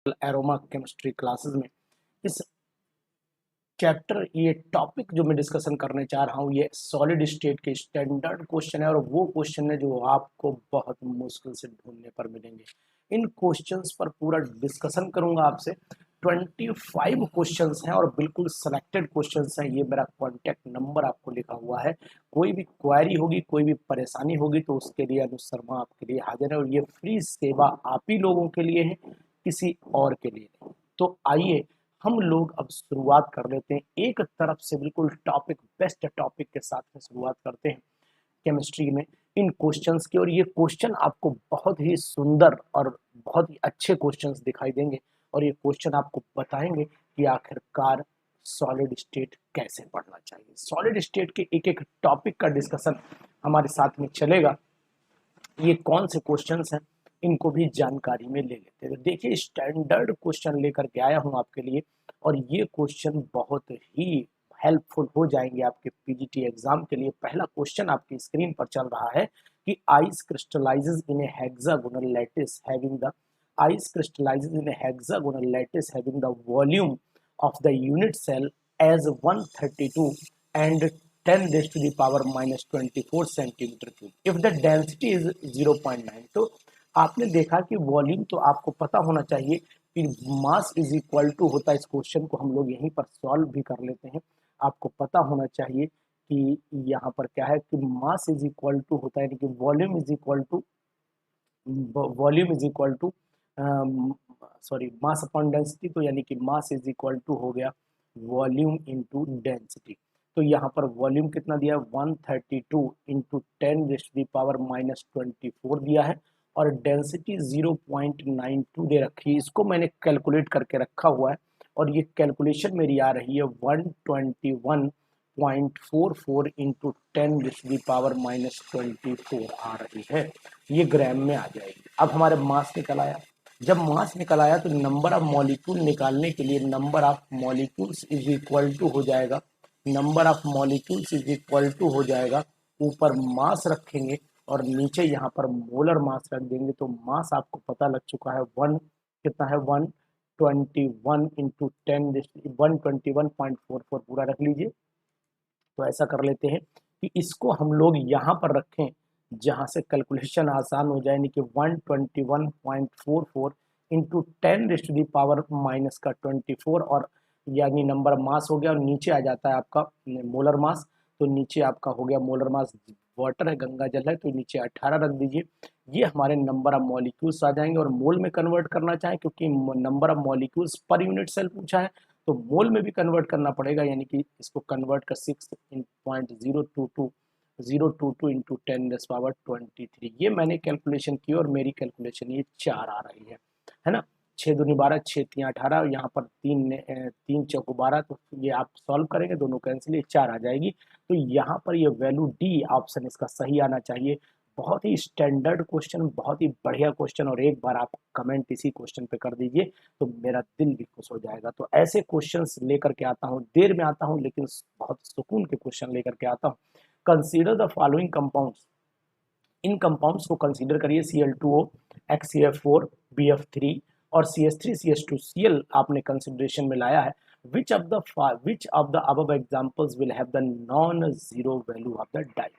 Aroma chemistry classes में इस chapter ये टॉपिक जो मैं डिस्कशन करने चाह रहा हूँ ये सॉलिड स्टेट के स्टैंडर्ड क्वेश्चन है और वो क्वेश्चन है जो आपको बहुत मुश्किल से ढूंढने पर मिलेंगे। इन क्वेश्चंस पर पूरा डिस्कशन करूंगा आपसे। 25 क्वेश्चंस हैं और बिल्कुल सिलेक्टेड क्वेश्चंस हैं। ये मेरा कॉन्टैक्ट नंबर आपको लिखा हुआ है। कोई भी क्वेरी होगी, कोई भी परेशानी होगी तो उसके लिए अनुज शर्मा आपके लिए हाजिर है और ये फ्री सेवा आप ही लोगों के लिए है, किसी और के लिए नहीं। तो आइए हम लोग अब शुरुआत कर लेते हैं। एक तरफ से बिल्कुल टॉपिक, बेस्ट टॉपिक के साथ में शुरुआत करते हैं केमिस्ट्री में इन क्वेश्चंस की। और ये क्वेश्चन आपको बहुत ही सुंदर और बहुत ही अच्छे क्वेश्चंस दिखाई देंगे और ये क्वेश्चन आपको बताएंगे कि आखिरकार सॉलिड स्टेट कैसे पढ़ना चाहिए। सॉलिड स्टेट के एक एक टॉपिक का डिस्कशन हमारे साथ में चलेगा। ये कौन से क्वेश्चंस हैं इनको भी जानकारी में ले लेते हैं। तो देखिए, स्टैंडर्ड क्वेश्चन लेकर के आया हूं आपके लिए और ये क्वेश्चन बहुत ही हेल्पफुल हो जाएंगे आपके पीजीटी एग्जाम के लिए। पहला क्वेश्चन आपकी स्क्रीन पर चल रहा है कि ice crystallises in A hexagonal lattice having the ice crystallises in A hexagonal lattice having the volume of the unit cell as 132 and 10 raised to the power minus 24 centimetre cube if the density is 0.9। तो आपने देखा कि volume तो आपको पता होना चाहिए कि मास इज इक्वल टू होता है। इस क्वेश्चन को हम लोग यहीं पर सॉल्व भी कर लेते हैं। आपको पता होना चाहिए कि यहाँ पर क्या है कि मास इज इक्वल टू होता है, यानी कि volume is equal to sorry mass upon density. तो यानी कि मास इज इक्वल टू हो गया वॉल्यूम इनटू डेंसिटी। तो यहाँ पर वॉल्यूम कितना दिया है 132 into 10 raise to the power minus 24 दिया है और डेंसिटी 0.92 दे रखी है। इसको मैंने कैलकुलेट करके रखा हुआ है और ये कैलकुलेशन मेरी आ रही है 121.44 into 10 raise to the power minus 24 आ रही है। ये ग्राम में आ जाएगी। अब हमारे मास निकल आया। जब मास निकल आया तो नंबर ऑफ मॉलिक्यूल निकालने के लिए number of molecules is equal to हो जाएगा, number of molecules is equal to हो जाएगा, ऊपर मास रखेंगे और नीचे यहाँ पर मोलर मास रख देंगे। तो मास आपको पता लग चुका है वन कितना है 121 इंटू 10 121.44 पूरा रख लीजिए। तो ऐसा कर लेते हैं कि इसको हम लोग यहाँ पर रखें जहाँ से कैलकुलेशन आसान हो जाए, यानी कि 121.44 into 10 raise to the power minus का 24 और यानी नंबर मास हो गया और नीचे आ जाता है आपका मोलर मास। तो नीचे आपका हो गया मोलर मास, वाटर है, गंगा जल है, तो नीचे 18 रख दीजिए। ये हमारे नंबर ऑफ मॉलिक्यूल्स आ जाएंगे और मोल में कन्वर्ट करना चाहें क्योंकि number of molecules per unit cell पूछा है तो मोल में भी कन्वर्ट करना पड़ेगा, यानी कि इसको कन्वर्ट कर 6.022 इंटू 10⁻23। ये मैंने कैलकुलेशन की और मेरी कैलकुलेशन ये 4 आ रही है ना। 6 दूनी 12, 6 3 18, यहाँ पर 3 चौको 12, तो ये आप सॉल्व करेंगे, दोनों कैंसिल, ये 4 आ जाएगी। तो यहाँ पर ये वैल्यू डी ऑप्शन इसका सही आना चाहिए। बहुत ही स्टैंडर्ड क्वेश्चन, बहुत ही बढ़िया क्वेश्चन और एक बार आप कमेंट इसी क्वेश्चन पे कर दीजिए तो मेरा दिल भी खुश हो जाएगा। तो ऐसे क्वेश्चंस लेकर के आता हूँ, देर में आता हूँ लेकिन बहुत सुकून के क्वेश्चन लेकर के आता हूँ। Consider the following compounds. In compounds को कंसीडर करिए Cl2O, HCl4, BF3 और CH3 CH2 Cl आपने कंसिडरेशन में लाया है। which of the above examples will have the non-zero value of the dipole।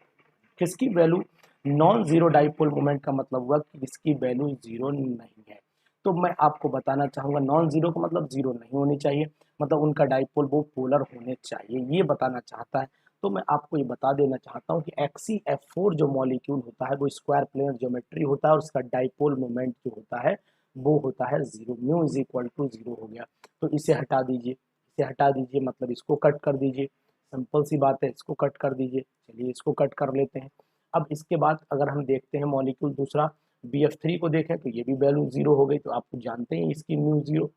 किसकी value non zero dipole moment का मतलब हुआ कि इसकी वैल्यू जीरो नहीं है। तो मैं आपको बताना चाहूंगा नॉन जीरो का मतलब जीरो नहीं होनी चाहिए, मतलब उनका डाइपोल वो पोलर होने चाहिए, ये बताना चाहता है। तो मैं आपको ये बता देना चाहता हूँ कि XeF4 जो मॉलिक्यूल होता है वो स्क्वायर प्लेनर ज्योमेट्री होता है और उसका डाइपोल मोमेंट जो होता है वो होता है zero. Mu is equal to zero हो गया। तो इसे हटा दीजिए, इसे हटा दीजिए, मतलब इसको कट कर दीजिए। सिंपल सी बात है, इसको कट कर दीजिए। चलिए इसको कट कर लेते हैं। अब इसके बाद अगर हम देखते हैं मॉलिक्यूल दूसरा BF3 को देखें तो ये भी वैल्यू जीरो हो गई। तो आप जानते हैं इसकी म्यू जीरो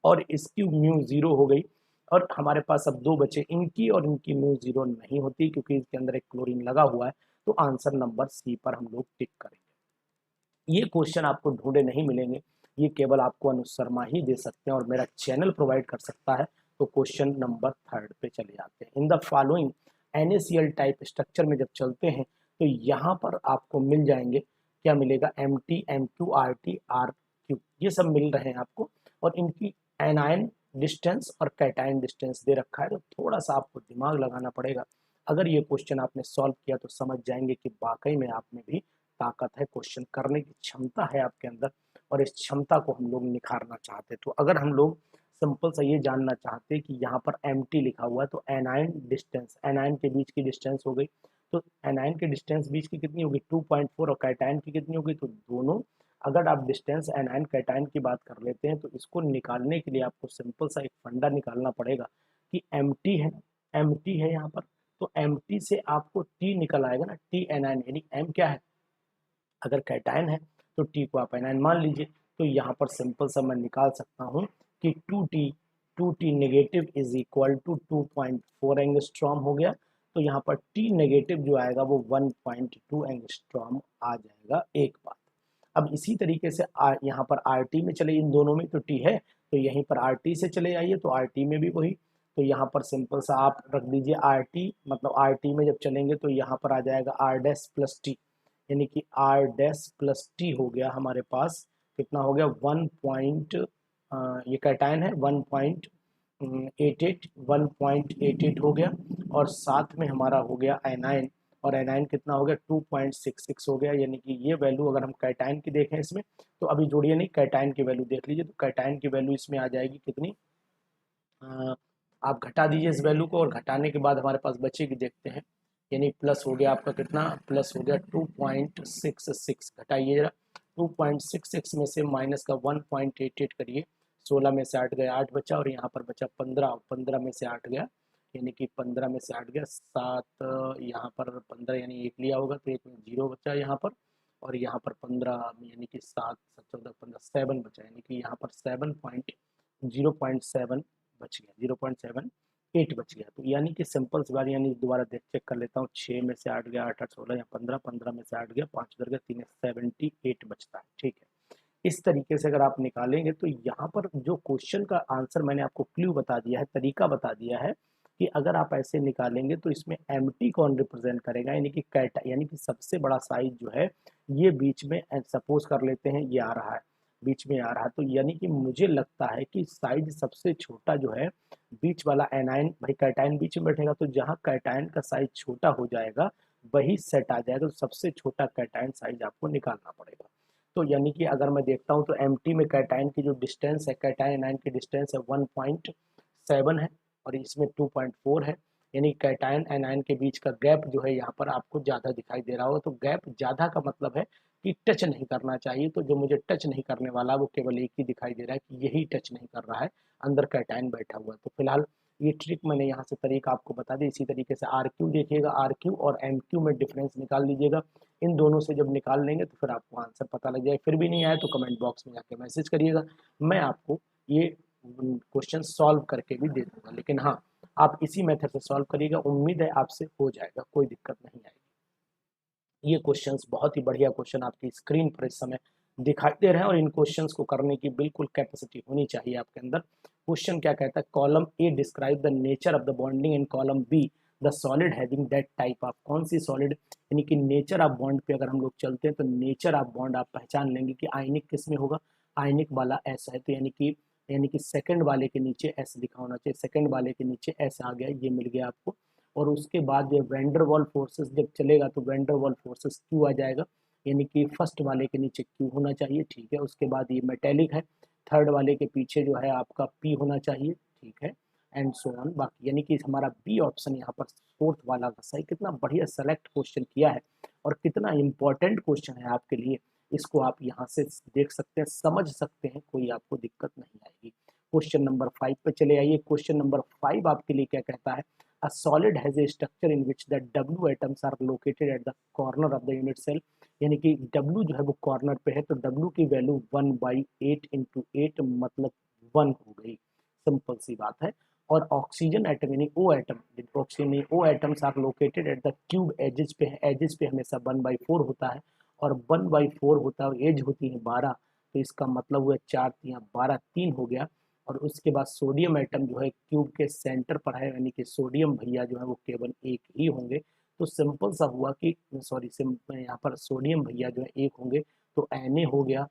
और इसकी म्यू जीरो हो गई और हमारे पास अब दो बचे, इनकी और इनकी म्यू जीरो नहीं होती क्योंकि इसके अंदर एक क्लोरीन लगा हुआ है। तो आंसर नंबर सी पर हम लोग टिक करेंगे। ये क्वेश्चन आपको ढूंढे नहीं मिलेंगे, ये केवल आपको अनुज शर्मा ही दे सकते हैं और मेरा चैनल प्रोवाइड कर सकता है। तो क्वेश्चन नंबर 3 पे चले जाते हैं। In the following NaCl type structure में जब चलते हैं तो यहाँ पर आपको मिल जाएंगे, क्या मिलेगा, Mt, M2, Rt, Rq, ये सब मिल रहे हैं आपको। और इनकी एनायन डिस्टेंस और कैटायन डिस्टेंस दे रखा है, तो थोड़ा सा आपको दिमाग लगाना पड़ेगा। अगर ये क्वेश्चन आपने सॉल्व किया तो समझ जाएंगे कि वाकई में आप में भी ताकत है, क्वेश्चन करने की क्षमता है आपके अंदर, और इस क्षमता को हम लोग निखारना चाहते हैं। तो अगर हम लोग सिंपल सा ये जानना चाहते हैं कि यहाँ पर एम लिखा हुआ है, तो एनायन डिस्टेंस, एनायन के बीच की डिस्टेंस हो गई, तो एनायन की डिस्टेंस बीच की कितनी होगी 2.4, और कैटायन की कितनी होगी, तो दोनों, अगर आप डिस्टेंस एनायन कैटायन की बात कर लेते हैं तो इसको निकालने के लिए आपको सिंपल सा एक फंडा निकालना पड़ेगा कि एम है, एम है यहाँ पर, तो एम से आपको टी निकल आएगा ना, टी एनायन, यानी एम क्या है, अगर कैटायन है तो टी को आप एनायन मान लीजिए। तो यहाँ पर सिंपल सा मैं निकाल सकता हूँ कि 2t negative is equal to 2.4 angstrom हो गया। तो यहाँ पर टी नेगेटिव जो आएगा वो 1.2 एंगस्ट्रॉम आ जाएगा, एक बात। अब इसी तरीके से यहाँ पर आर टी में चले, इन दोनों में तो टी है, तो यहीं पर आर टी से चले आइए, तो आर टी में भी वही, तो यहाँ पर सिंपल सा आप रख दीजिए आर टी, मतलब आर टी में जब चलेंगे तो यहाँ पर आ जाएगा आर डैश प्लस टी, यानी कि आर डैश प्लस टी हो गया हमारे पास, कितना हो गया 1. ये कैटायन है 1.88 हो गया, और साथ में हमारा हो गया एनायन, और एनायन कितना हो गया 2.66 हो गया, यानी कि ये वैल्यू अगर हम कैटायन की देखें इसमें, तो अभी जोड़िए नहीं, कैटायन की वैल्यू देख लीजिए, तो कैटायन की वैल्यू इसमें आ जाएगी कितनी, आप घटा दीजिए इस वैल्यू को, और घटाने के बाद हमारे पास बचेगी, देखते हैं, यानी प्लस हो गया आपका कितना, प्लस हो गया 2.66, घटाइए जरा, 2.66 में से माइनस का 1.88 करिए, 16 में से 8 गया 8 बचा, और यहाँ पर बचा 15, 15 में से 8 गया, यानी कि 15 में से 8 गया 7, यहाँ पर 15 यानी एक लिया होगा तो एक में 0 बचा यहाँ पर, और यहाँ पर 15 यानी कि 7 14 15 7 बचा, यानी कि यहाँ पर 0.7 बच गया, 0.78 बच गया। तो यानी कि सिंपल सी बात, यानी दोबारा देख चेक कर लेता हूँ, 6 में से 8 गया 8 8 16 या 15, 15 में से 8 गया 5 उधर गया 3 78 बचता है, ठीक है। इस तरीके से अगर आप निकालेंगे तो यहाँ पर जो क्वेश्चन का आंसर मैंने आपको क्लू बता दिया है, तरीका बता दिया है कि अगर आप ऐसे निकालेंगे तो इसमें एम कौन रिप्रेजेंट करेगा, यानी कि कैटा, यानी कि सबसे बड़ा साइज जो है ये बीच में, सपोज कर लेते हैं ये आ रहा है, बीच में आ रहा है, तो यानी कि मुझे लगता है कि साइज सबसे छोटा जो है बीच वाला एनायन, भाई कैटायन बीच में बैठेगा, तो जहाँ कैटायन का साइज छोटा हो जाएगा वही सेट आ जाएगा, तो सबसे छोटा कैटायन साइज आपको निकालना पड़ेगा। तो यानी कि अगर मैं देखता हूँ तो एम में कैटायन की जो डिस्टेंस है, कैटायन एनायन की डिस्टेंस है 1.7 है, और इसमें 2.4 है, यानी कैटायन एनायन के बीच का गैप जो है यहाँ पर आपको ज़्यादा दिखाई दे रहा होगा। तो गैप ज़्यादा का मतलब है कि टच नहीं करना चाहिए, तो जो मुझे टच नहीं करने वाला वो केवल एक ही दिखाई दे रहा है कि यही टच नहीं कर रहा है, अंदर कैटायन बैठा हुआ है। तो फिलहाल ये ट्रिक मैंने यहाँ से तरीका आपको बता दी। इसी तरीके से आर क्यू देखिएगा, आर क्यू और एम क्यू में डिफरेंस निकाल लीजिएगा, इन दोनों से जब निकाल लेंगे तो फिर आपको आंसर पता लग जाए। फिर भी नहीं आया तो कमेंट बॉक्स में जाके मैसेज करिएगा, मैं आपको ये क्वेश्चन सॉल्व करके भी दे दूंगा। लेकिन हाँ, आप इसी मेथड से सॉल्व करिएगा, उम्मीद है आपसे हो जाएगा, कोई दिक्कत नहीं आएगी। ये क्वेश्चंस बहुत ही बढ़िया क्वेश्चन आपकी स्क्रीन पर इस समय दिखाई दे रहे हैं, और इन क्वेश्चंस को करने की बिल्कुल कैपेसिटी होनी चाहिए आपके अंदर। क्वेश्चन क्या कहता है, column A describe the nature of the bonding, in column be the solid having that type of, कौन सी सॉलिड, यानी कि नेचर ऑफ बॉन्ड पे अगर हम लोग चलते हैं तो नेचर ऑफ बॉन्ड आप पहचान लेंगे कि आयनिक किस में होगा, आयनिक वाला एस है, तो यानी कि सेकंड वाले के नीचे एस लिखा होना चाहिए, सेकंड वाले के नीचे एस आ गया, ये मिल गया आपको। और उसके बाद जो वेंडरवॉल फोर्सेस जब चलेगा तो वेंडरवॉल फोर्सेस क्यू आ जाएगा, यानी कि फर्स्ट वाले के नीचे क्यू होना चाहिए, ठीक है। उसके बाद ये मेटेलिक है, थर्ड वाले के पीछे जो है आपका पी होना चाहिए, ठीक है, एंड सो ऑन बाकी, यानी कि हमारा बी ऑप्शन यहाँ पर फोर्थ वाला का सही। कितना बढ़िया सेलेक्ट क्वेश्चन किया है, और कितना इंपॉर्टेंट क्वेश्चन है आपके लिए, इसको आप यहाँ से देख सकते हैं, समझ सकते हैं, कोई आपको दिक्कत नहीं आएगी। क्वेश्चन नंबर 5 पे चले आइए। क्वेश्चन नंबर 5 आपके लिए क्या कहता है, a solid has a structure in which the W atoms are located at the corner of the unit cell, यानी कि W जो है वो कॉर्नर पे है, तो W की वैल्यू 1/8 इंटू 8 मतलब 1 हो गई, सिंपल सी बात है। और ऑक्सीजन एटम यानी O atom, oxygen O atoms are located at the cube edges पे है, एजेस पे हमेशा 1/4 होता है, और 1/4 होता है, एज होती है 12, तो इसका मतलब हुआ 4 3 12 3 हो गया। और उसके बाद सोडियम एटम जो है क्यूब के सेंटर पर है, यानी कि सोडियम भैया जो है वो केवल एक ही होंगे, तो सिंपल सा हुआ कि सॉरी यहाँ पर सोडियम भैया जो है एक होंगे, तो Na हो गया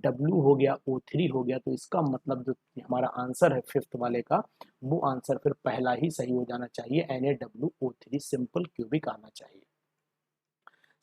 W हो गया, O3 हो गया, तो इसका मतलब जो हमारा आंसर है फिफ्थ वाले का, वो आंसर फिर पहला ही सही हो जाना चाहिए, NaWO3 सिंपल क्यूबिक आना चाहिए।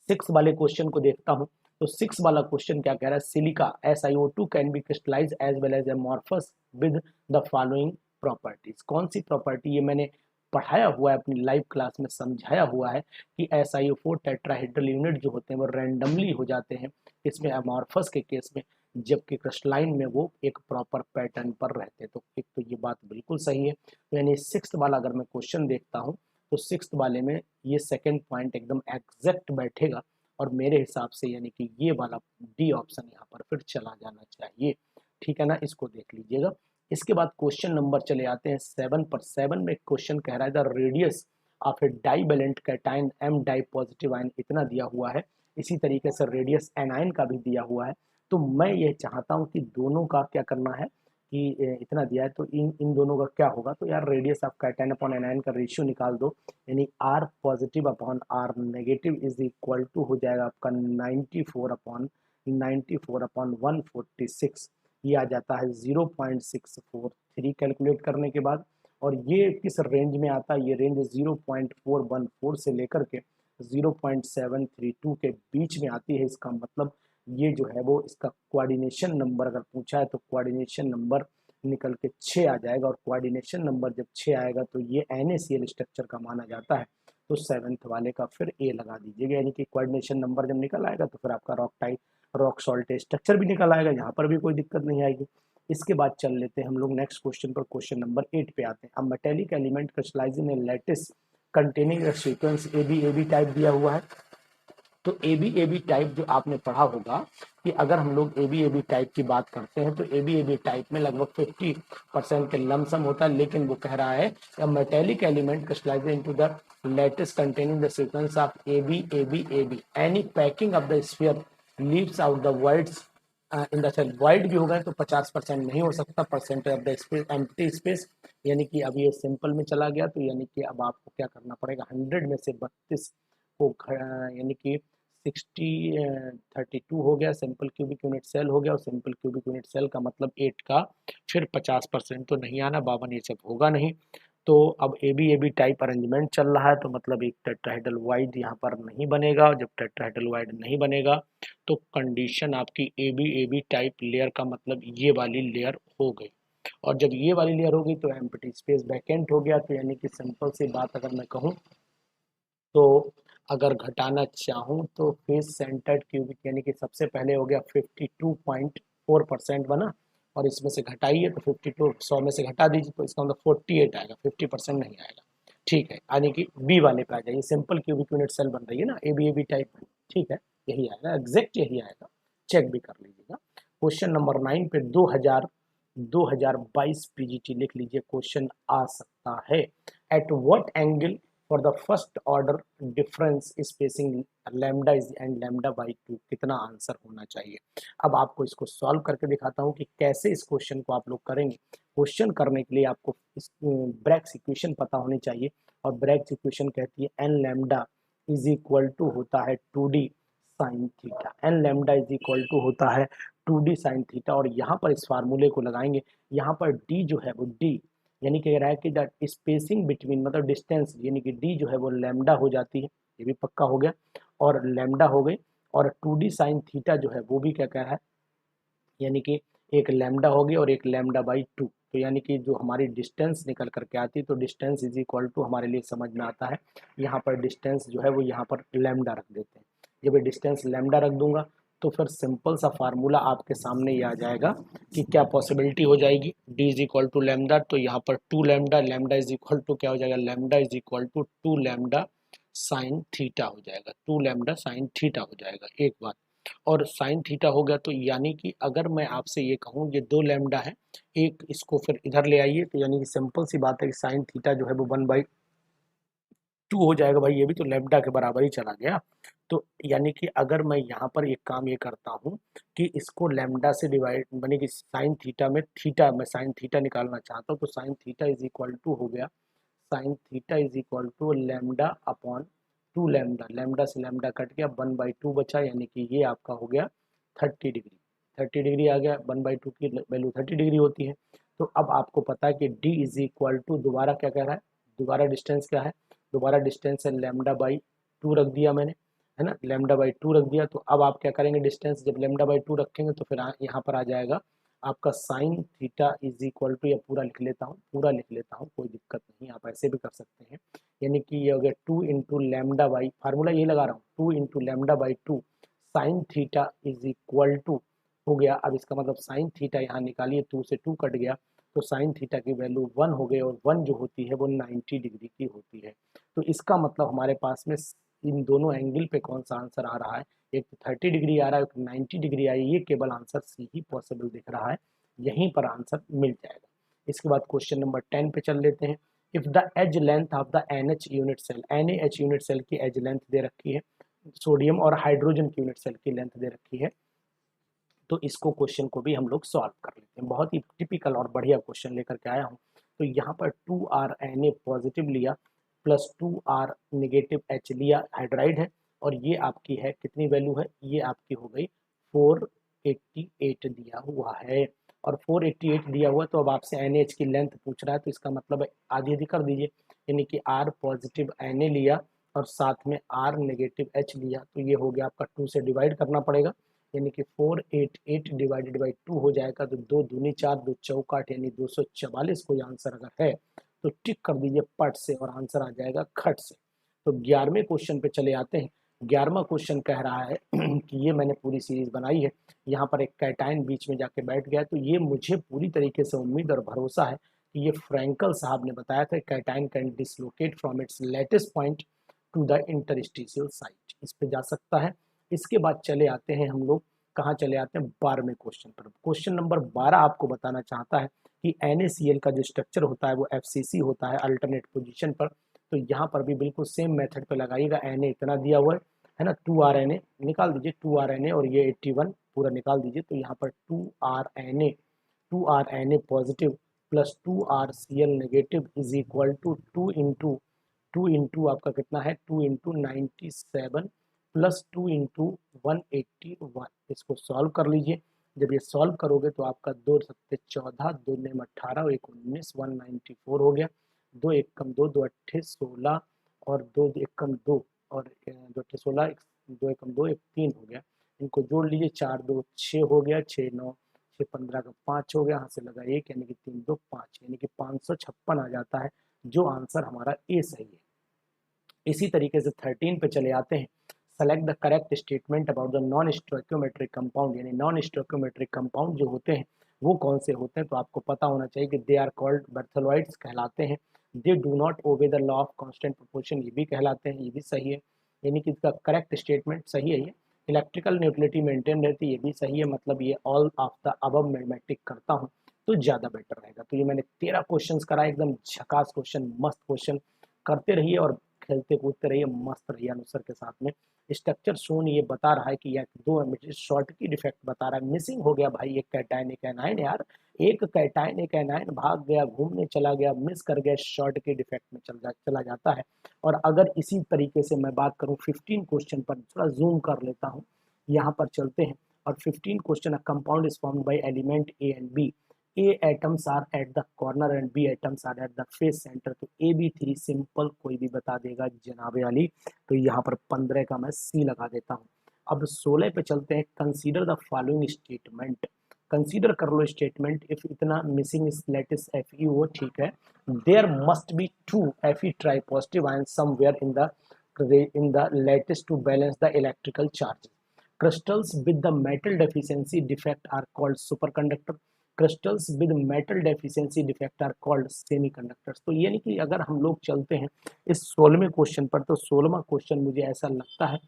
सिक्स वाले क्वेश्चन को देखता हूं, तो सिक्स वाला क्वेश्चन क्या कह रहा है, silica SiO2 can be crystallise as well as amorphous with the following properties. कौन सी प्रॉपर्टी, ये मैंने पढ़ाया हुआ है अपनी लाइव क्लास में, समझाया हुआ है कि SiO4 टेट्राहेड्रल यूनिट जो होते हैं वो रैंडमली हो जाते हैं इसमें एमॉर्फस के केस में, जबकि क्रिस्टलाइन में वो एक प्रॉपर पैटर्न पर रहते हैं। तो एक तो ये बात बिल्कुल सही है, यानी सिक्स वाला अगर मैं क्वेश्चन देखता हूँ तो सिक्स वाले में ये सेकंड पॉइंट एकदम एग्जैक्ट बैठेगा, और मेरे हिसाब से यानी कि ये वाला डी ऑप्शन यहाँ पर फिर चला जाना चाहिए। ठीक है ना, इसको देख लीजिएगा। इसके बाद क्वेश्चन नंबर चले आते हैं 7 पर। 7 में क्वेश्चन कह रहा है the radius of a divalent cation M di positive ion इतना दिया हुआ है, इसी तरीके से रेडियस एनायन का भी दिया हुआ है। तो मैं ये चाहता हूँ कि दोनों का क्या करना है कि इतना दिया है तो इन इन दोनों का क्या होगा, तो यार radius of cation upon anion का रेशियो निकाल दो, यानी R positive upon R negative is equal to हो जाएगा आपका 94 अपॉन 146, ये आ जाता है 0.643 कैलकुलेट करने के बाद। और ये किस रेंज में आता है, ये रेंज 0.414 से लेकर के 0.732 के बीच में आती है। इसका मतलब ये जो है वो इसका कोऑर्डिनेशन नंबर अगर पूछा है तो कोऑर्डिनेशन नंबर निकल के 6 आ जाएगा, और कोऑर्डिनेशन नंबर जब 6 आएगा तो ये NaCl स्ट्रक्चर का माना जाता है। तो सेवेंथ वाले का फिर A लगा दीजिएगा, यानी कि कोऑर्डिनेशन नंबर जब निकल आएगा तो फिर आपका रॉक सॉल्ट स्ट्रक्चर भी निकल आएगा, यहाँ पर भी कोई दिक्कत नहीं आएगी। इसके बाद चल लेते हैं हम लोग नेक्स्ट क्वेश्चन पर, क्वेश्चन नंबर 8 पे आते हैं। अब metallic element crystallise in a lattice containing sequence AB type दिया हुआ है। तो AB टाइप जो आपने पढ़ा होगा कि अगर हम लोग AB टाइप की बात करते हैं तो AB टाइप में लगभग 50% के लमसम होता है, लेकिन वो कह रहा है metallic element crystallize into the lattice containing the sequence of AB any packing of the sphere leaves out the voids in the cell. Void भी होगा तो 50% नहीं हो सकता, percentage of the space empty space, यानी कि अब ये सिंपल में चला गया, तो यानी कि अब आपको क्या करना पड़ेगा, 100 में से 32 को यानी कि 32 हो गया, सिंपल क्यूबिक यूनिट सेल हो गया, और सिंपल क्यूबिक यूनिट सेल का मतलब 8 का फिर 50% तो नहीं आना, 52 ये सब होगा नहीं। तो अब AB टाइप अरेंजमेंट चल रहा है, तो मतलब एक टेट्राहेड्रल वाइड यहाँ पर नहीं बनेगा, जब टेट्राहेड्रल वाइड नहीं बनेगा तो कंडीशन आपकी AB टाइप लेयर का मतलब ये वाली लेयर हो गई, और जब ये वाली लेयर होगी तो एम्प्टी स्पेस वैकेंट हो गया। तो यानी कि सिंपल सी बात अगर मैं कहूँ तो अगर घटाना चाहूँ तो फेस सेंटर्ड क्यूबिक, यानी कि सबसे पहले हो गया 52.4% बना, और इसमें से घटाइए तो 52 100 में से घटा दीजिए तो इसका मतलब 48 आएगा, 50% नहीं आएगा। ठीक है, यानी कि बी वाले पे आ जाइए, सिंपल क्यूबिक यूनिट सेल बन रही है ना AB टाइप। ठीक है, यही आएगा, एग्जैक्ट यही आएगा, चेक भी कर लीजिएगा। क्वेश्चन नंबर 9 पे 2022 PGT लिख लीजिए, क्वेश्चन आ सकता है। At what angle for the first order difference spacing lambda is and lambda by 2 कितना आंसर होना चाहिए। अब आपको इसको सॉल्व करके दिखाता हूँ कि कैसे इस क्वेश्चन को आप लोग करेंगे। क्वेश्चन करने के लिए आपको इस ब्रैग्स इक्वेशन पता होनी चाहिए, और ब्रैग्स इक्वेशन कहती है n lambda is equal to होता है 2D sine theta. N lambda is equal to होता है 2D साइन थीटा, और यहाँ पर इस फार्मूले को लगाएंगे। यहाँ पर D जो है वो D यानी कह रहा है कि दैट स्पेसिंग बिटवीन मतलब डिस्टेंस, यानी कि D जो है वो लैम्डा हो जाती है, ये भी पक्का हो गया, और लैम्डा हो गई, और 2D साइन थीटा जो है वो भी क्या कह रहा है, यानी कि एक लैम्डा होगी और एक लैम्डा बाई 2। तो यानी कि जो हमारी डिस्टेंस निकल करके आती है, तो डिस्टेंस इज इक्वल टू हमारे लिए समझ में आता है, यहाँ पर डिस्टेंस जो है वो यहाँ पर लैम्डा रख देते हैं। जब ये डिस्टेंस लैम्डा रख दूंगा तो फिर सिंपल सा फार्मूला आपके सामने ये आ जाएगा कि क्या पॉसिबिलिटी हो जाएगी, d is equal to lambda, तो यहाँ पर 2 lambda, lambda is equal to क्या हो जाएगा, lambda is equal to 2 lambda sine theta हो जाएगा, 2 लैम्डा साइन थीटा हो जाएगा। एक बात और साइन थीटा हो गया, तो यानी कि अगर मैं आपसे ये कहूँ ये 2 लैम्डा है, एक इसको फिर इधर ले आइए, तो यानी कि सिंपल सी बात है कि साइन थीटा जो है वो 1/2 हो जाएगा। भाई ये भी तो लैम्डा के बराबर ही चला गया। तो यानी कि अगर मैं यहाँ पर एक काम ये करता हूँ कि इसको लैम्डा से डिवाइड, यानी कि साइन थीटा में थीटा, मैं साइन थीटा निकालना चाहता हूँ, तो sine theta is equal to हो गया, sine theta is equal to lambda upon 2 lambda, lambda से लैम्डा कट गया, 1/2 बचा, यानी कि ये आपका हो गया 30 डिग्री। 30 डिग्री आ गया, 1/2 की वैल्यू 30 डिग्री होती है। तो अब आपको पता है कि d इज इक्वल टू, दोबारा क्या कह रहा है, दोबारा डिस्टेंस क्या है, दोबारा डिस्टेंस है λ/2 रख दिया मैंने, है ना, λ/2 रख दिया। तो अब आप क्या करेंगे, डिस्टेंस जब λ/2 रखेंगे तो फिर यहाँ पर आ जाएगा आपका sine theta is equal to, या पूरा लिख लेता हूँ, पूरा लिख लेता हूँ, कोई दिक्कत नहीं, आप ऐसे भी कर सकते हैं। यानी कि ये हो गया 2 इंटू लैम्डा बाई, फार्मूला ये लगा रहा हूँ, 2 into λ/2 sine theta is equal to हो गया। अब इसका मतलब साइन थीटा यहाँ निकालिए, 2 से 2 कट गया, तो साइन थीटा की वैल्यू 1 हो गई, और 1 जो होती है वो 90 डिग्री की होती है। तो इसका मतलब हमारे पास में इन दोनों एंगल पे कौन सा आंसर आ रहा है, एक तो 30 डिग्री आ रहा है, एक 90 डिग्री आई, ये केवल आंसर सी ही पॉसिबल दिख रहा है, यहीं पर आंसर मिल जाएगा। इसके बाद क्वेश्चन नंबर 10 पे चल लेते हैं। If the edge length of the NH unit cell, NaH unit cell की एज लेंथ दे रखी है, सोडियम और हाइड्रोजन की यूनिट सेल की लेंथ दे रखी है, तो इसको क्वेश्चन को भी हम लोग सॉल्व कर लेते हैं। बहुत ही टिपिकल और बढ़िया क्वेश्चन लेकर के आया हूँ। तो यहाँ पर 2R Na पॉजिटिव लिया प्लस 2R नेगेटिव H लिया, हाइड्राइड है, और ये आपकी है कितनी वैल्यू है, ये आपकी हो गई 488 दिया हुआ है, और 488 दिया हुआ, तो अब आपसे NaH की लेंथ पूछ रहा है, तो इसका मतलब आधी आधी कर दीजिए, यानी कि R पॉजिटिव Na लिया और साथ में R नेगेटिव H लिया, तो ये हो गया आपका 2 से डिवाइड करना पड़ेगा, यानी कि 488 डिवाइडेड बाई 2 हो जाएगा, तो 2 दूनी 4, 2 चौका 8, यानी 244 कोई आंसर अगर है तो टिक कर दीजिए पट से, और आंसर आ जाएगा खट से। तो 11वें क्वेश्चन पे चले आते हैं। 11वां क्वेश्चन कह रहा है कि ये मैंने पूरी सीरीज बनाई है, यहाँ पर एक कैटायन बीच में जाके बैठ गया, तो ये मुझे पूरी तरीके से उम्मीद और भरोसा है कि ये फ्रैंकल साहब ने बताया था, cation can dislocate from its latest point two the interstitial site, इस पे जा सकता है। इसके बाद चले आते हैं हम लोग, कहाँ चले आते हैं, 12वें क्वेश्चन पर। क्वेश्चन नंबर 12 आपको बताना चाहता है कि NaCl का जो स्ट्रक्चर होता है वो FCC होता है अल्टरनेट पोजीशन पर। तो यहाँ पर भी बिल्कुल सेम मेथड पे लगाइएगा, Na इतना दिया हुआ है ना, 2RNA निकाल दीजिए, 2RNA और ये 81 पूरा निकाल दीजिए, तो यहाँ पर 2RNA positive plus 2RCl negative is equal to 2 into आपका कितना है, 2 इंटू 97 प्लस 2 इंटू 181, इसको सॉल्व कर लीजिए। जब ये सॉल्व करोगे तो आपका 2 सत्ते 14, 2 नेम 18, 1 19, 194 हो गया, 2 एक कम 2, 2 अट्ठे 16, और 2 एक कम 2, और 2 अट्ठे 16, 2 एक कम 2, 1 3 हो गया, इनको जोड़ लीजिए, 4 2 6 हो गया, 6 9 6 15 का 5 हो गया, यहाँ से लगा 1, यानी कि 3 2 5, यानी कि 556 आ जाता है, जो आंसर हमारा ए सही है। इसी तरीके से 13 पे चले आते हैं। Select the correct statement about the non stoichiometric compound, यानी नॉन स्टोइकियोमेट्रिक कंपाउंड जो होते हैं वो कौन से होते हैं, तो आपको पता होना चाहिए कि दे आर कॉल्ड बर्थलोइड्स कहलाते हैं, they do not obey the law of constant proportion, ये भी कहलाते हैं, ये भी सही है, यानी कि इसका करेक्ट स्टेटमेंट सही है। ये इलेक्ट्रिकल न्यूट्रलिटी मेंटेन रहती है, ये भी सही है, मतलब ये ऑल ऑफ द अबव मैं टिक करता हूँ तो ज़्यादा बेटर रहेगा। तो ये मैंने 13 क्वेश्चन कराए, एकदम झकास क्वेश्चन, मस्त क्वेश्चन, करते रहिए और खेलते कूदते रहिए, मस्त रहिए आंसर के साथ में। स्ट्रक्चर शोन ये बता रहा है कि यह 2 शॉर्ट की डिफेक्ट बता रहा है, मिसिंग हो गया भाई, एक कैटायन एक एनायन, यार एक कैटायन एक एनायन भाग गया, घूमने चला गया, मिस कर गया, शॉर्ट के डिफेक्ट में चला जाता है। और अगर इसी तरीके से मैं बात करूं 15 क्वेश्चन पर, थोड़ा जूम कर लेता हूं, यहाँ पर चलते हैं, और 15 question, a compound is formed by element A and B, A atoms are at the corner and B atoms are at the face center, तो AB3 सिंपल कोई भी बता देगा जनाबे वाली, तो यहाँ पर 15 का मैं C लगा देता हूँ। अब 16 पे चलते हैं। Consider the following statement, consider कर लो स्टेटमेंट, इफ इतना मिसिंग लेटिस FeO, ठीक है, there must be 2 Fe tri positive ion somewhere in the lattice to balance the electrical charges. Crystals with the metal deficiency defect are called superconductor. Crystals with metal deficiency defect are called semiconductors. तो यानी कि अगर हम लोग चलते हैं इस 16वें question पर, तो 16वां क्वेश्चन मुझे ऐसा लगता है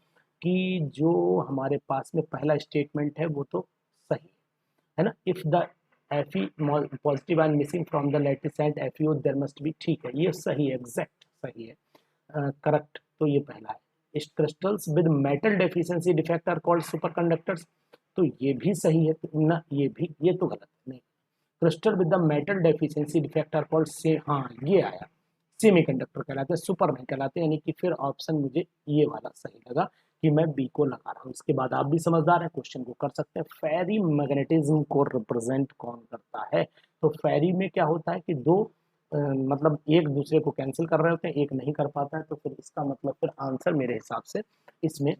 कि जो हमारे पास में पहला स्टेटमेंट है वो तो सही है ना, if the Fe positive ion missing from the lattice and FeO there must be, ठीक है, ये सही है, एग्जैक्ट सही है, करेक्ट, तो ये पहला है। Crystals with metal deficiency defect are called superconductors, तो ये भी सही है, तो ना ये भी, ये तो गलत नहीं। Crystal with the metal deficiency defect are called से, हाँ ये आया, सेमीकंडक्टर कहलाते हैं, सुपर नहीं कहलाते, यानी कि फिर ऑप्शन मुझे ये वाला सही लगा कि मैं बी को लगा रहा हूँ। इसके बाद आप भी समझदार हैं, क्वेश्चन को कर सकते हैं। फेरी मैग्नेटिज्म को रिप्रेजेंट कौन करता है? तो फेरी में क्या होता है कि दो मतलब एक दूसरे को कैंसिल कर रहे होते हैं, एक नहीं कर पाता है, तो फिर इसका मतलब फिर आंसर मेरे हिसाब से इसमें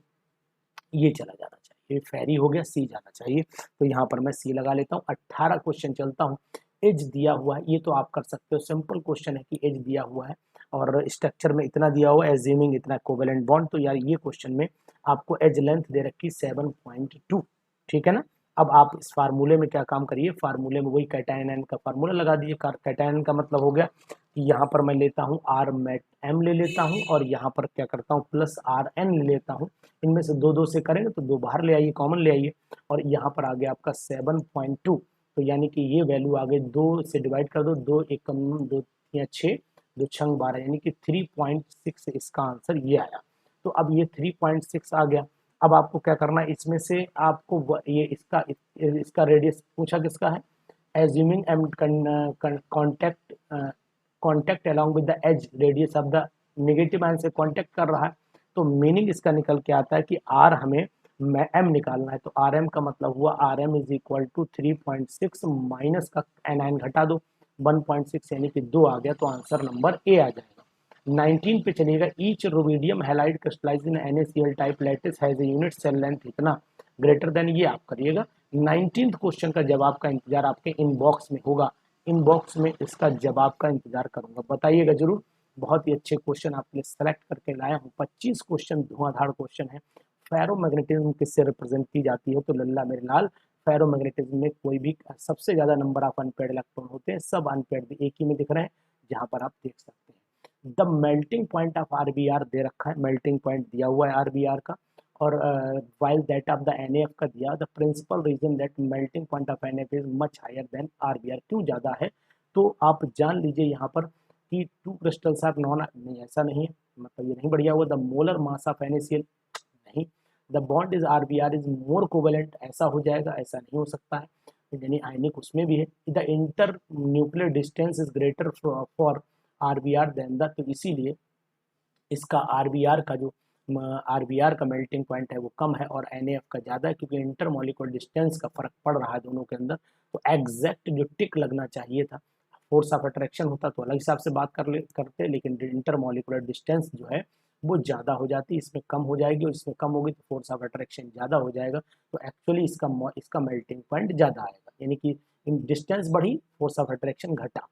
ये चला जाना चाहिए, फेरी हो गया, सी जाना चाहिए। तो यहाँ पर मैं सी लगा लेता हूँ। 18 क्वेश्चन चलता हूँ। एज दिया हुआ है, ये तो आप कर सकते हो, सिंपल क्वेश्चन है कि एज दिया हुआ है और स्ट्रक्चर में इतना दिया हुआ है, एज्यूमिंग इतना कोवेलेंट बॉन्ड, तो यार ये क्वेश्चन में आपको एज लेंथ दे रखी 7.2, ठीक है ना। अब आप इस फार्मूले में क्या काम करिए, फार्मूले में वही कैटायन एन का फार्मूला लगा दीजिए। कैटायन का मतलब हो गया कि यहाँ पर मैं लेता हूँ आर मेट एम ले लेता हूँ और यहाँ पर क्या करता हूँ प्लस आर एन ले लेता हूँ। इनमें से दो दो से करेंगे तो दो बाहर ले आइए, कॉमन ले आइए, और यहाँ पर आ गया आपका 7.2। तो यानी कि ये वैल्यू आ गई, 2 से डिवाइड कर दो, 2 एकम 2 या 6, 2 छंग 12, यानी कि 3.6 इसका आंसर ये आया। तो अब ये 3.6 आ गया। अब आपको क्या करना है, इसमें से आपको ये इसका रेडियस पूछा किसका है, assuming M contact along with the edge radius of the negative ion से कॉन्टैक्ट कर रहा है। तो मीनिंग इसका निकल के आता है कि आर हमें एम निकालना है, तो आर एम का मतलब हुआ R M is equal to 3.6 minus का एन घटा दो 1.6 यानी कि 2 आ गया, तो आंसर नंबर ए आ जाएगा। 19 पे चलिएगा। Each rubidium halide crystallize in NaCl type lattice has a unit cell length इतना ग्रेटर देन, ये आप करिएगा। 19th क्वेश्चन का जवाब का इंतजार आपके इनबॉक्स में होगा, इनबॉक्स में इसका जवाब का इंतजार करूंगा, बताइएगा जरूर। बहुत ही अच्छे क्वेश्चन आपके लिए सेलेक्ट करके लाया हूँ। 25 क्वेश्चन धुआंधार क्वेश्चन है। फेरोमैग्नेटिज्म किससे रिप्रेजेंट की जाती है, तो लल्ला मेरे लाल, फेरोमैग्नेटिज्म में कोई भी सबसे ज्यादा नंबर ऑफ अनपेड इलेक्ट्रॉन होते हैं, सब अनपेड एक ही में दिख रहे हैं जहां पर आप देख सकते हैं। The melting point of RBR दे रखा है, मेल्टिंग पॉइंट दिया हुआ है आरबीआर का, और while that of the NF का दिया। The principal reason that melting point of NF is much higher than RBR, क्यों ज्यादा है, तो आप जान लीजिए यहाँ पर कि 2 क्रिस्टल्स आर नॉन, नहीं ऐसा नहीं है, मतलब ये नहीं बढ़िया हुआ। The molar mass of NaCl, नहीं। The bond is RBR is more covalent, ऐसा हो जाएगा, ऐसा नहीं हो सकता है, यानी आयनिक उसमें भी है। The internuclear distance is greater for RBR than the, तो इसीलिए इसका आरबीआर का मेल्टिंग पॉइंट है वो कम है और NaF का ज़्यादा है, क्योंकि इंटर मॉलिक्यूलर डिस्टेंस का फर्क पड़ रहा है दोनों के अंदर। तो एग्जैक्ट जो टिक लगना चाहिए था, फोर्स ऑफ अट्रैक्शन होता तो अलग हिसाब से बात करते, लेकिन इंटर मॉलिक्यूलर डिस्टेंस जो है वो ज़्यादा हो जाती है, इसमें कम हो जाएगी, और इसमें कम होगी तो फोर्स ऑफ अट्रैक्शन ज़्यादा हो जाएगा, तो एक्चुअली इसका मेल्टिंग पॉइंट ज़्यादा आएगा, यानी कि डिस्टेंस बढ़ी, फोर्स ऑफ अट्रैक्शन घटा।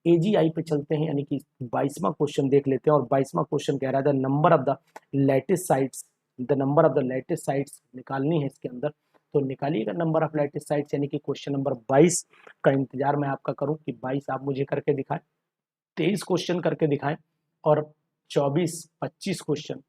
AGI पे चलते हैं, यानी कि 22वां क्वेश्चन देख लेते हैं, और 22वां क्वेश्चन कह रहा है the number of the lattice sites, the number of the lattice sites निकालनी है इसके अंदर, तो निकालिएगा नंबर ऑफ लैटिस साइट्स, यानी कि क्वेश्चन नंबर 22 का इंतजार मैं आपका करूं कि 22 आप मुझे करके दिखाएं, 23 क्वेश्चन करके दिखाएं, और 24-25 क्वेश्चन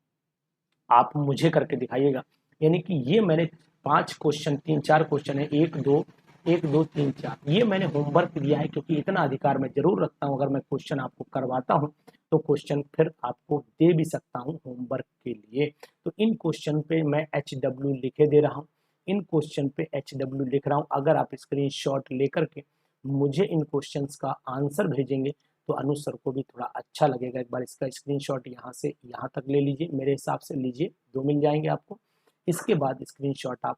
आप मुझे करके दिखाइएगा। यानी कि ये मैंने 5 क्वेश्चन, 3-4 क्वेश्चन है, 1 2 3 4, ये मैंने होमवर्क दिया है, क्योंकि इतना अधिकार मैं जरूर रखता हूँ, अगर मैं क्वेश्चन आपको करवाता हूँ तो क्वेश्चन फिर आपको दे भी सकता हूँ होमवर्क के लिए। तो इन क्वेश्चन पे मैं HW लिखे दे रहा हूँ, इन क्वेश्चन पे HW लिख रहा हूँ। अगर आप स्क्रीनशॉट लेकर के मुझे इन क्वेश्चंस का आंसर भेजेंगे तो अनु सर को भी थोड़ा अच्छा लगेगा। एक बार इसका स्क्रीनशॉट यहाँ से यहाँ तक ले लीजिए, मेरे हिसाब से लीजिए, 2 मिल जाएंगे आपको। इसके बाद स्क्रीनशॉट आप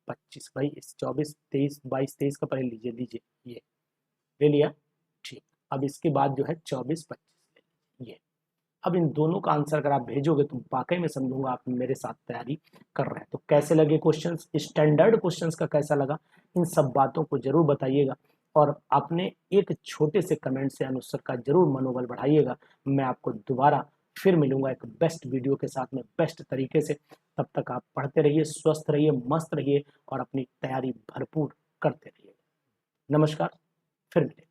25 भाई, इस 24 23 22 23 का पहले लीजिए, ये ले लिया, ठीक। अब इसके बाद जो है 24 25 ये, अब इन दोनों का आंसर अगर आप भेजोगे तो वाकई में समझूंगा आप मेरे साथ तैयारी कर रहे हैं। तो कैसे लगे क्वेश्चंस, स्टैंडर्ड क्वेश्चंस का कैसा लगा, इन सब बातों को जरूर बताइएगा, और अपने एक छोटे से कमेंट से अनुसार का जरूर मनोबल बढ़ाइएगा। मैं आपको दोबारा फिर मिलूंगा एक बेस्ट वीडियो के साथ में, बेस्ट तरीके से। तब तक आप पढ़ते रहिए, स्वस्थ रहिए, मस्त रहिए, और अपनी तैयारी भरपूर करते रहिए। नमस्कार, फिर मिलेंगे।